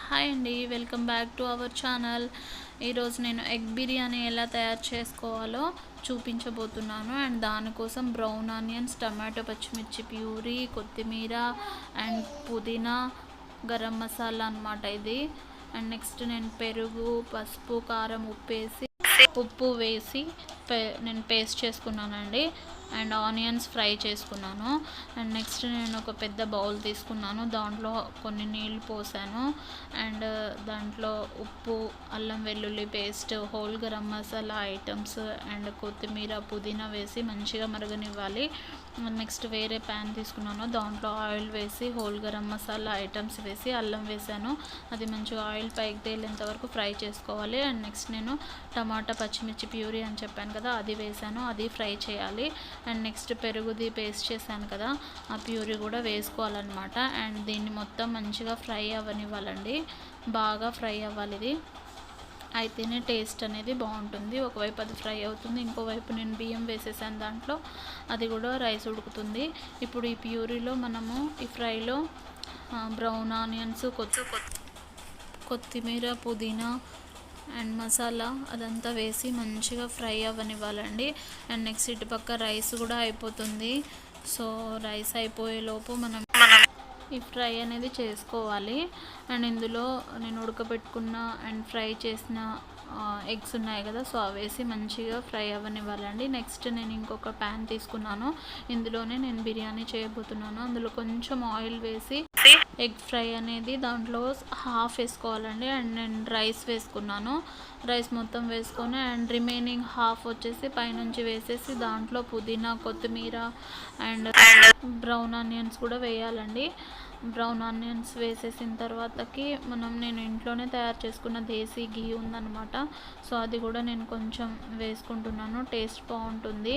Hi అండి, welcome back to our channel. ఈరోజు నేను ఎగ్ బిర్యానీ ఎలా తయారు చేసుకోవాలో చూపించబోతున్నాను. అండ్ దానికోసం బ్రౌన్ ఆనియన్స్, టమాటో, పచ్చిమిర్చి ప్యూరీ, కొత్తిమీర అండ్ పుదీనా, గరం మసాలా అన్నమాట ఇది. అండ్ నెక్స్ట్ నేను పెరుగు, పసుపు, కారం, ఉప్పు వేసి నేను పేస్ట్ చేసుకున్నానండి. అండ్ ఆనియన్స్ ఫ్రై చేసుకున్నాను. అండ్ నెక్స్ట్ నేను ఒక పెద్ద బౌల్ తీసుకున్నాను, దాంట్లో కొన్ని నీళ్ళు పోసాను. అండ్ దాంట్లో ఉప్పు, అల్లం వెల్లుల్లి paste, whole garam masala items and కొత్తిమీర, పుదీనా వేసి మంచిగా మరగనివ్వాలి. నెక్స్ట్ వేరే ప్యాన్ తీసుకున్నాను, దాంట్లో ఆయిల్ వేసి హోల్ గరం మసాలా ఐటమ్స్ వేసి అల్లం వేసాను. అది మంచిగా ఆయిల్ పైకి తేలేంత వరకు ఫ్రై చేసుకోవాలి. అండ్ నెక్స్ట్ నేను టమాటా, పచ్చిమిర్చి ప్యూరీ అని చెప్పాను కదా, అది వేసాను, అది ఫ్రై చేయాలి. అండ్ నెక్స్ట్ పెరుగుది పేస్ట్ చేశాను కదా, ఆ ప్యూరీ కూడా వేసుకోవాలన్నమాట. అండ్ దీన్ని మొత్తం మంచిగా ఫ్రై అవ్వనివ్వాలండి, బాగా ఫ్రై అవ్వాలి. ఇది అయితేనే టేస్ట్ అనేది బాగుంటుంది. ఒకవైపు అది ఫ్రై అవుతుంది, ఇంకోవైపు నేను బియ్యం వేసేసాను దాంట్లో, అది కూడా రైస్ ఉడుకుతుంది. ఇప్పుడు ఈ ప్యూరీలో మనము ఈ ఫ్రైలో బ్రౌన్ ఆనియన్స్, కొత్తిమీర, పుదీనా అండ్ మసాలా అదంతా వేసి మంచిగా ఫ్రై అవ్వనివ్వాలండి. అండ్ నెక్స్ట్ ఇటుపక్క రైస్ కూడా అయిపోతుంది. సో రైస్ అయిపోయేలోపు మనం ఈ ఫ్రై అనేది చేసుకోవాలి. అండ్ ఇందులో నేను ఉడకబెట్టుకున్న అండ్ ఫ్రై చేసిన ఎగ్స్ ఉన్నాయి కదా, సో అవి వేసి మంచిగా ఫ్రై అవ్వనివ్వాలండి. నెక్స్ట్ నేను ఇంకొక ప్యాన్ తీసుకున్నాను, ఇందులోనే నేను బిర్యానీ చేయబోతున్నాను. అందులో కొంచెం ఆయిల్ వేసి ఎగ్ ఫ్రై అనేది దాంట్లో హాఫ్ వేసుకోవాలండి. అండ్ నేను రైస్ వేసుకున్నాను, రైస్ మొత్తం వేసుకొని అండ్ రిమైనింగ్ హాఫ్ వచ్చేసి పైనుంచి వేసేసి దాంట్లో పుదీనా, కొత్తిమీర అండ్ బ్రౌన్ ఆనియన్స్ కూడా వేయాలండి. బ్రౌన్ ఆనియన్స్ వేసేసిన తర్వాతకి నేను ఇంట్లోనే తయారు చేసుకున్న దేశీ ఘీ ఉందన్నమాట, సో అది కూడా నేను కొంచెం వేసుకుంటున్నాను, టేస్ట్ బాగుంటుంది.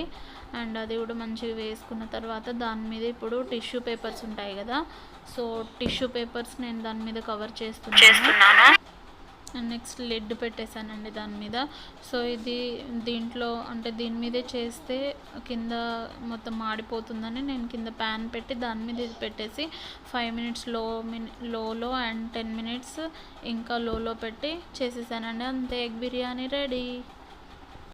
అండ్ అది కూడా మంచిగా వేసుకున్న తర్వాత దాని మీద ఇప్పుడు టిష్యూ పేపర్స్ ఉంటాయి కదా, సో టిష్యూ పేపర్స్ నేను దాని మీద కవర్ చేస్తున్నాను. అండ్ నెక్స్ట్ లిడ్ పెట్టేశానండి దాని మీద. సో దీంట్లో అంటే దీని మీదే చేస్తే కింద మొత్తం మాడిపోతుందని నేను కింద ప్యాన్ పెట్టి దాని మీద ఇది పెట్టేసి 5 మినిట్స్ లోలో అండ్ 10 మినిట్స్ ఇంకా లోలో పెట్టి చేసేసానండి. అంతే, ఎగ్ బిర్యానీ రెడీ.